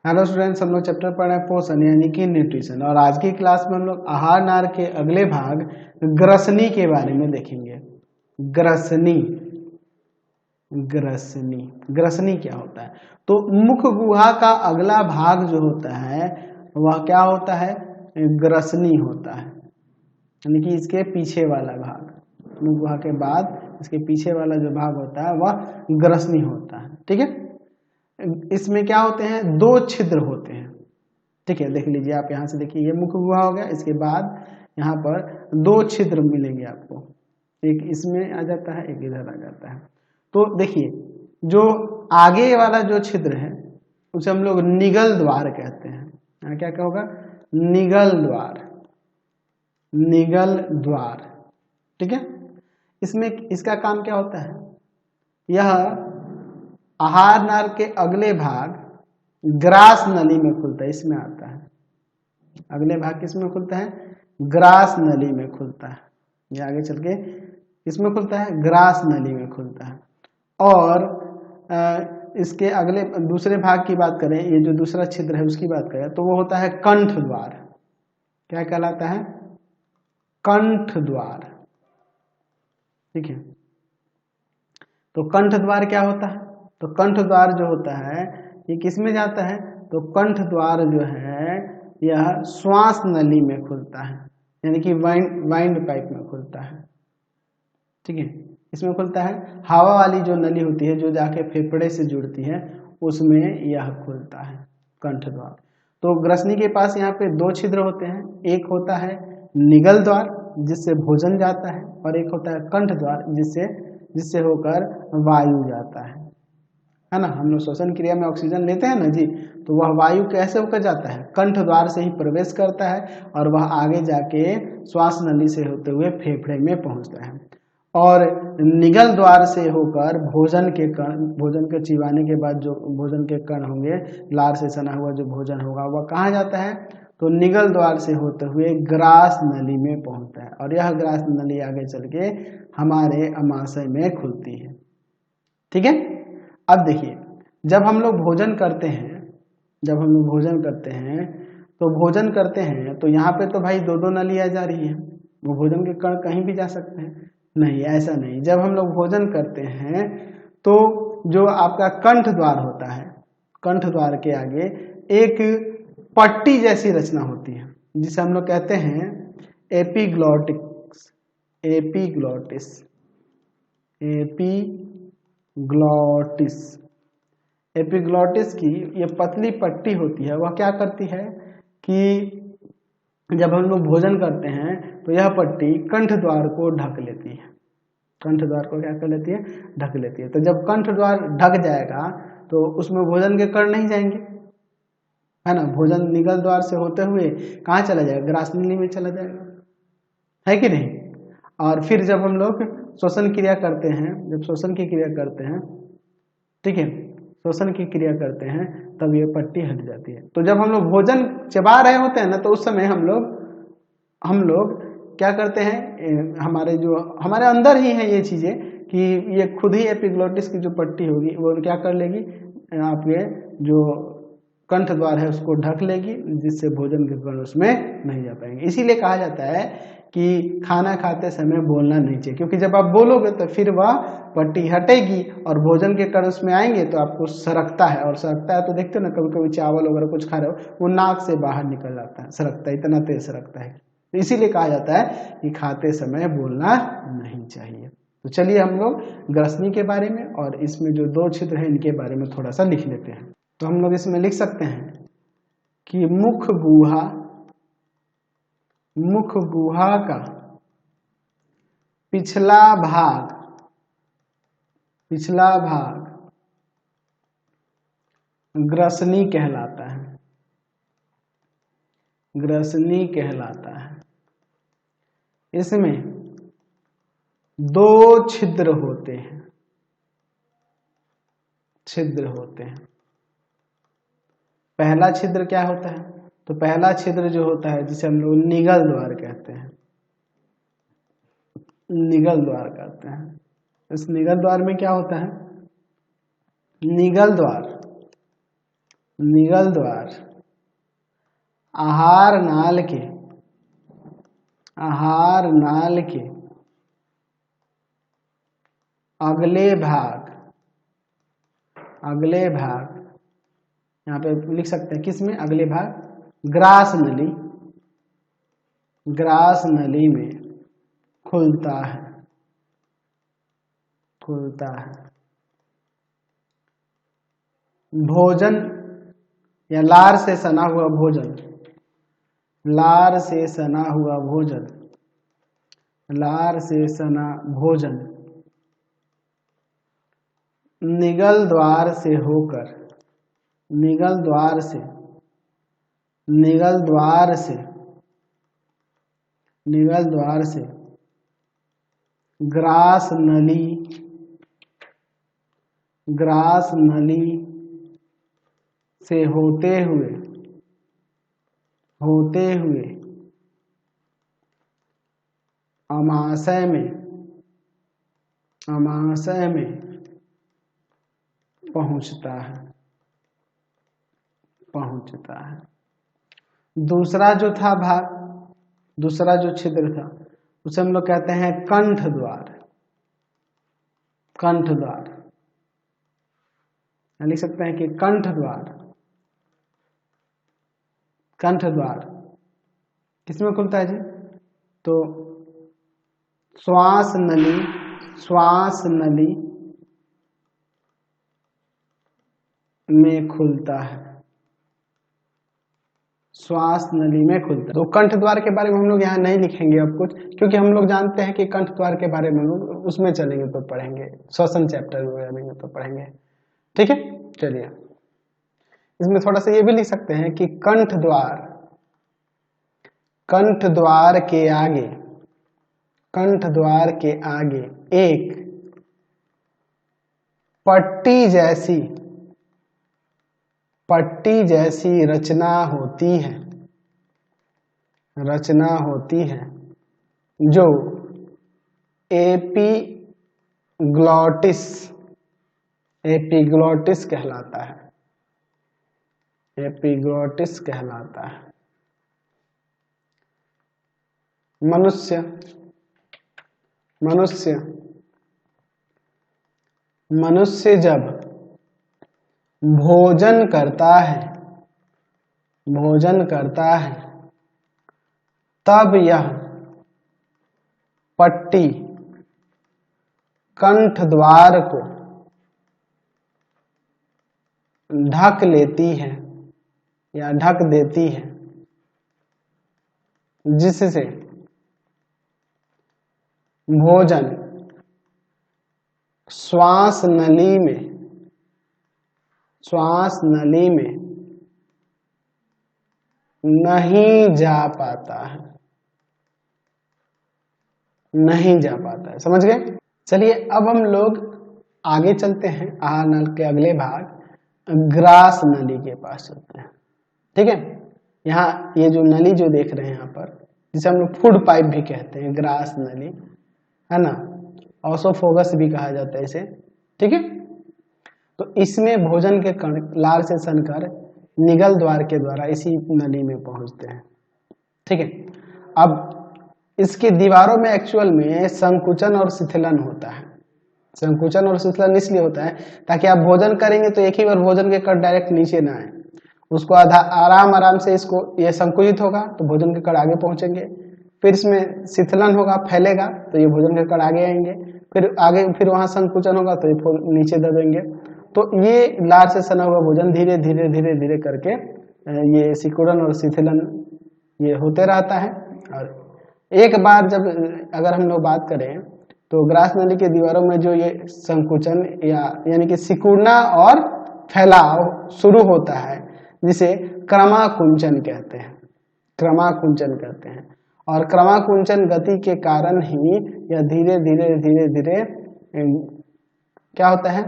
Hello students, हम लोग chapter पढ़ रहे हैं पोषण यानी कि न्यूट्रिशन। और आज की क्लास में हम लोग आहार नार के अगले भाग ग्रसनी के बारे में देखेंगे। ग्रसनी ग्रसनी ग्रसनी क्या होता है? तो मुख गुहा का अगला भाग जो होता है वह क्या होता है? ग्रसनी होता है, यानी कि इसके पीछे वाला भाग। मुख गुहा के बाद इसके पीछे वाला जो भाग होता है वह ग्रसनी होता है। ठीक है, इसमें क्या होते हैं? दो छिद्र होते हैं। ठीक है, देख लीजिए आप यहाँ से देखिए, ये मुख गुहा हो गया, इसके बाद यहाँ पर दो छिद्र मिलेंगे आपको, एक इसमें आ जाता है, एक इधर आ जाता है। तो देखिए, जो आगे वाला जो छिद्र है उसे हम लोग निगल द्वार कहते हैं। यहाँ क्या होगा? निगल द्वार, निगल द्वार। ठीक है, इसमें इसका काम क्या होता है? यह आहार नाल के अगले भाग ग्रास नली में खुलता है, इसमें आता है। अगले भाग किसमें खुलता है? ग्रास नली में खुलता है। ये आगे चल के किसमें खुलता है? ग्रास नली में खुलता है। और इसके अगले दूसरे भाग की बात करें, ये जो दूसरा छिद्र है उसकी बात करें, तो वो होता है कंठ द्वार। क्या कहलाता है? कंठ द्वार। ठीक है, तो कंठ द्वार क्या होता है? तो कंठ द्वार जो होता है ये किसमें जाता है? तो कंठ द्वार जो है यह श्वास नली में खुलता है, यानी कि वाइंड पाइप में खुलता है। ठीक है, इसमें खुलता है, हवा वाली जो नली होती है जो जाके फेफड़े से जुड़ती है उसमें यह खुलता है, कंठ द्वार। तो ग्रसनी के पास यहाँ पे दो छिद्र होते हैं, एक होता है निगल द्वार जिससे भोजन जाता है, और एक होता है कंठ द्वार जिससे होकर वायु जाता है ना। हम लोग श्वसन क्रिया में ऑक्सीजन लेते हैं ना जी, तो वह वायु कैसे होकर जाता है? कंठ द्वार से ही प्रवेश करता है और वह आगे जाके श्वास नली से होते हुए फेफड़े में पहुंचता है। और निगल द्वार से होकर भोजन के चिबाने के बाद जो भोजन के कण होंगे, लार से सना हुआ जो भोजन होगा वह कहाँ जाता है? तो निगल द्वार से होते हुए ग्रास नली में पहुंचता है, और यह ग्रास नली आगे चल के हमारे अमाशय में खुलती है। ठीक है, अब देखिए, जब हम लोग भोजन करते हैं तो भोजन करते हैं तो यहाँ पे तो भाई दो दो नली आ जा रही है, वो भोजन के कण कहीं भी जा सकते हैं। नहीं, ऐसा नहीं। जब हम लोग भोजन करते हैं तो जो आपका कंठ द्वार होता है, कंठ द्वार के आगे एक पट्टी जैसी रचना होती है जिसे हम लोग कहते हैं एपिग्लॉटिस। एपिग्लॉटिस एपिग्लॉटिस एपिग्लॉटिस की ये पतली पट्टी होती है, वह क्या करती है कि जब हम लोग भोजन करते हैं तो यह पट्टी कंठ द्वार को ढक लेती है। कंठ द्वार को क्या कर लेती है? ढक लेती है। तो जब कंठ द्वार ढक जाएगा तो उसमें भोजन के कण नहीं जाएंगे, है ना। भोजन निगल द्वार से होते हुए कहाँ चला जाएगा? ग्रास नली में चला जाएगा, है कि नहीं। और फिर जब हम लोग श्वसन क्रिया करते हैं, ठीक है, श्वसन की क्रिया करते हैं तब ये पट्टी हट जाती है। तो जब हम लोग भोजन चबा रहे होते हैं ना, तो उस समय हम लोग क्या करते हैं, हमारे अंदर ही है ये चीजें कि ये खुद ही एपिग्लॉटिस की जो पट्टी होगी वो क्या कर लेगी, आपके जो कंठ द्वार है उसको ढक लेगी, जिससे भोजन के कण उसमें नहीं जा पाएंगे। इसीलिए कहा जाता है कि खाना खाते समय बोलना नहीं चाहिए, क्योंकि जब आप बोलोगे तो फिर वह पट्टी हटेगी और भोजन के कण उसमें आएंगे तो आपको सरकता है, और सरकता है तो देखते हो ना, कभी कभी चावल वगैरह कुछ खा रहे हो वो नाक से बाहर निकल जाता है, सरकता है, इतना तेज सरकता है। तो इसीलिए कहा जाता है कि खाते समय बोलना नहीं चाहिए। तो चलिए हम लोग ग्रसनी के बारे में और इसमें जो दो छिद्र है इनके बारे में थोड़ा सा लिख लेते हैं। तो हम लोग इसमें लिख सकते हैं कि मुख गुहा का पिछला भाग ग्रसनी कहलाता है। ग्रसनी कहलाता है। इसमें दो छिद्र होते हैं, पहला छिद्र क्या होता है? तो पहला छिद्र जो होता है जिसे हम लोग निगल द्वार कहते हैं, इस निगल द्वार में क्या होता है? निगल द्वार निगल द्वार आहार नाल के अगले भाग यहाँ पे लिख सकते हैं किसमें, अगले भाग ग्रास नली में खुलता है। भोजन या लार से सना हुआ भोजन निगल द्वार से ग्रास नली से होते हुए अमाशय में पहुंचता है। दूसरा जो छिद्र था उसे हम लोग कहते हैं कंठ द्वार। लिख सकते हैं कि कंठ द्वार किसमें खुलता है जी, तो श्वास नली में खुलता है। तो कंठ द्वार के बारे में हम लोग यहाँ नहीं लिखेंगे अब कुछ, क्योंकि हम लोग जानते हैं कि कंठ द्वार के बारे में उसमें चलेंगे तो पढ़ेंगे, श्वसन चैप्टर में तो पढ़ेंगे। ठीक है, चलिए इसमें थोड़ा सा ये भी लिख सकते हैं कि कंठ द्वार के आगे एक पट्टी जैसी रचना होती है जो एपिग्लॉटिस कहलाता है। मनुष्य जब भोजन करता है तब यह पट्टी कंठ द्वार को ढक लेती है या ढक देती है, जिससे भोजन श्वास नली में नहीं जा पाता है। समझ गए? चलिए अब हम लोग आगे चलते हैं, आहार नल के अगले भाग ग्रास नली के पास चलते हैं। ठीक है, यहाँ ये जो नली जो देख रहे हैं यहाँ पर, जिसे हम लोग फूड पाइप भी कहते हैं, ग्रास नली है ना, ऑसोफोगस भी कहा जाता है इसे। ठीक है, तो इसमें भोजन के कण लार से सनकर निगल द्वार के द्वारा इसी नली में पहुंचते हैं। ठीक है, अब इसकी दीवारों में एक्चुअल में संकुचन और शिथिलन होता है। संकुचन और शिथिलन इसलिए होता है ताकि आप भोजन करेंगे तो एक ही बार भोजन के कण डायरेक्ट नीचे ना आए, उसको आराम से इसको ये संकुचित होगा तो भोजन के कण आगे पहुंचेंगे, फिर इसमें शिथिलन होगा, फैलेगा तो ये भोजन के कण आगे आएंगे, फिर वहां संकुचन होगा तो ये नीचे दबेंगे। तो ये लार से सना हुआ भोजन धीरे धीरे करके ये सिकुड़न और शिथिलन ये होते रहता है। और एक बार जब अगर हम लोग बात करें तो ग्रास नली के दीवारों में जो ये संकुचन यानी कि सिकुड़ना और फैलाव शुरू होता है, जिसे क्रमाकुंचन कहते हैं। और क्रमाकुंचन गति के कारण ही यह धीरे धीरे क्या होता है,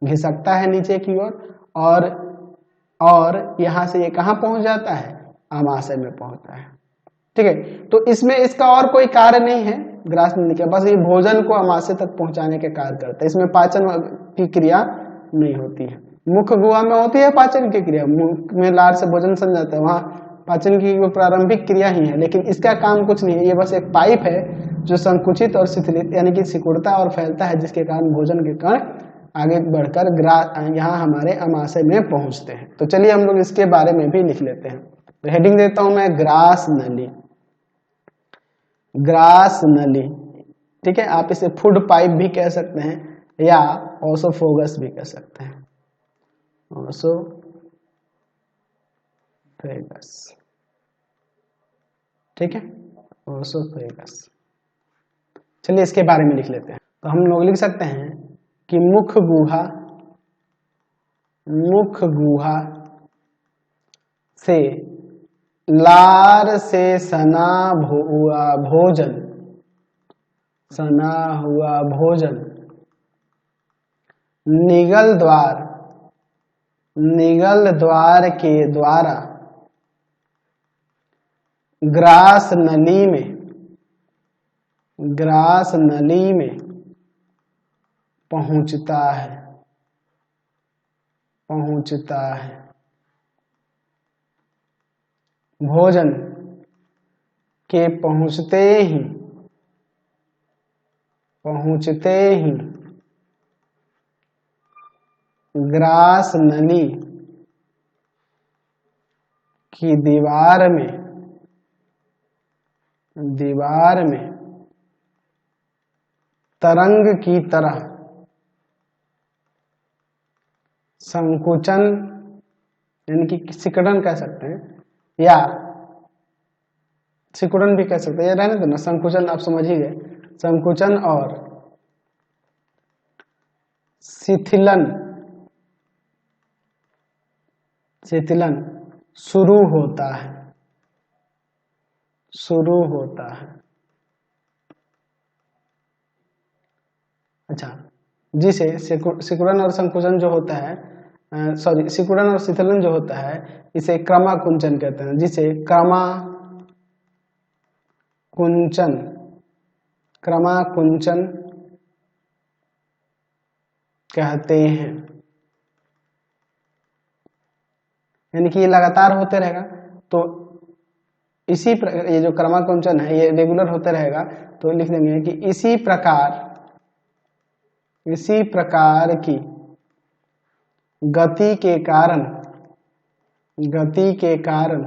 घिसकता है नीचे की ओर और यहाँ से ये कहाँ पहुंच जाता है, आमाशय में पहुंचता है। ठीक है, तो इसमें इसका और कोई कार्य नहीं है ग्रास नली का, बस ये भोजन को आमाशय तक पहुंचाने के कार्य करता है। इसमें पाचन की क्रिया नहीं होती है, मुख गुहा में होती है पाचन की क्रिया, मुख में लार से भोजन सम जाता है, वहाँ पाचन की वो प्रारंभिक क्रिया ही है, लेकिन इसका काम कुछ नहीं है। ये बस एक पाइप है जो संकुचित और शिथिलित यानी कि सिकुड़ता और फैलता है, जिसके कारण भोजन के कण आगे बढ़कर यहाँ हमारे अमाशय में पहुंचते हैं। तो चलिए हम लोग इसके बारे में भी लिख लेते हैं। तो हेडिंग देता हूं मैं, ग्रास नली। ग्रास नली, ठीक है, आप इसे फूड पाइप भी कह सकते हैं या ओसोफोगस भी कह सकते हैं, ओसोफेगस, ठीक है, ओसोफेगस। चलिए इसके बारे में लिख लेते हैं। तो हम लोग लिख सकते हैं कि मुख गुहा से लार से सना हुआ भोजन निगल द्वार के द्वारा ग्रास नली में पहुंचता है। भोजन के पहुंचते ही ग्रास नली की दीवार में तरंग की तरह संकुचन यानी कि सिकुड़न कह सकते हैं, या सिकुड़न भी कह सकते हैं, रहने दो ना, संकुचन आप समझ ही गए। संकुचन और शिथिलन शुरू होता है। अच्छा, जिसे सिकुड़न और संकुचन जो होता है, सिकुड़न और शिथिलन जो होता है, इसे क्रमाकुंचन कहते हैं, जिसे क्रमाकुंचन कहते हैं। यानी कि ये लगातार होते रहेगा, तो इसी ये जो क्रमाकुंचन है ये रेगुलर होते रहेगा, तो लिख देंगे कि इसी प्रकार की गति के कारण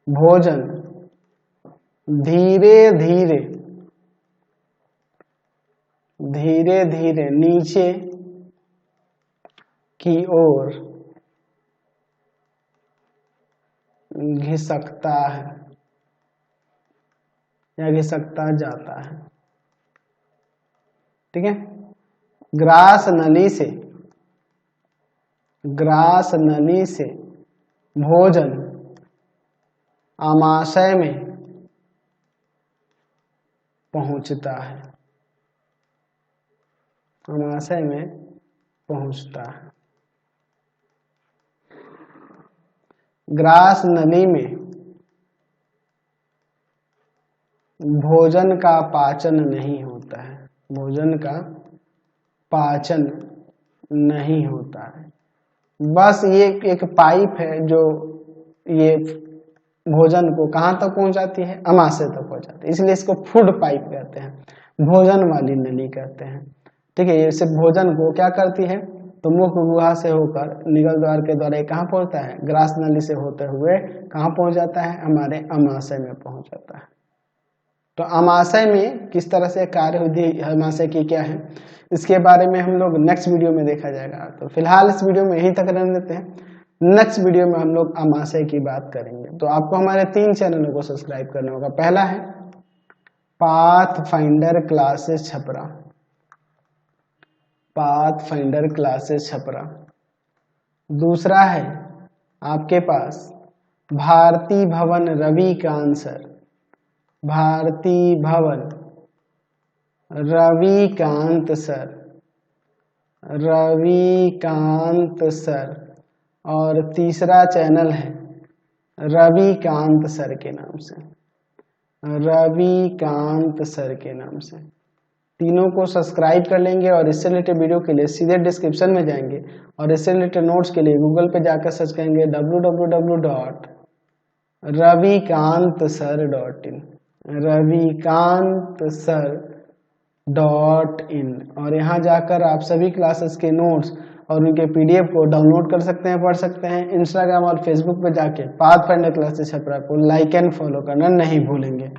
भोजन धीरे धीरे नीचे की ओर घिसकता है या घिसकता जाता है। ठीक है, ग्रास नली से भोजन आमाशय में पहुंचता है। ग्रास नली में भोजन का पाचन नहीं होता है। बस ये एक पाइप है जो ये भोजन को कहाँ तक पहुंचाती है, अमाशय तक पहुंचाती है, इसलिए इसको फूड पाइप कहते हैं, भोजन वाली नली कहते हैं। ठीक है, ये सिर्फ भोजन को क्या करती है, तो मुख गुहा से होकर निगल द्वार के द्वारा कहाँ पहुंचता है, ग्रास नली से होते हुए कहाँ पहुंच जाता है, हमारे अमाशय में पहुंच जाता है। तो अमाशय में किस तरह से कार्य विधि अमाशय की क्या है, इसके बारे में हम लोग नेक्स्ट वीडियो में देखा जाएगा। तो फिलहाल इस वीडियो में यहीं तक रहने देते हैं, नेक्स्ट वीडियो में हम लोग अमाशय की बात करेंगे। तो आपको हमारे 3 चैनलों को सब्सक्राइब करना होगा। पहला है पाथफाइंडर क्लासेस छपरा, दूसरा है आपके पास भारती भवन रविकांत सर, और तीसरा चैनल है रविकांत सर के नाम से। तीनों को सब्सक्राइब कर लेंगे और इससे रिलेटेड वीडियो के लिए सीधे डिस्क्रिप्शन में जाएंगे और इससे रिलेटेड नोट्स के लिए गूगल पे जाकर सर्च करेंगे www.ravikantsir.in ravikantsir.in और यहाँ जाकर आप सभी क्लासेस के नोट्स और उनके PDF को डाउनलोड कर सकते हैं, पढ़ सकते हैं। इंस्टाग्राम और फेसबुक पे जाके पाथफाइंडर क्लासेस छपरा को लाइक एंड फॉलो करना नहीं भूलेंगे।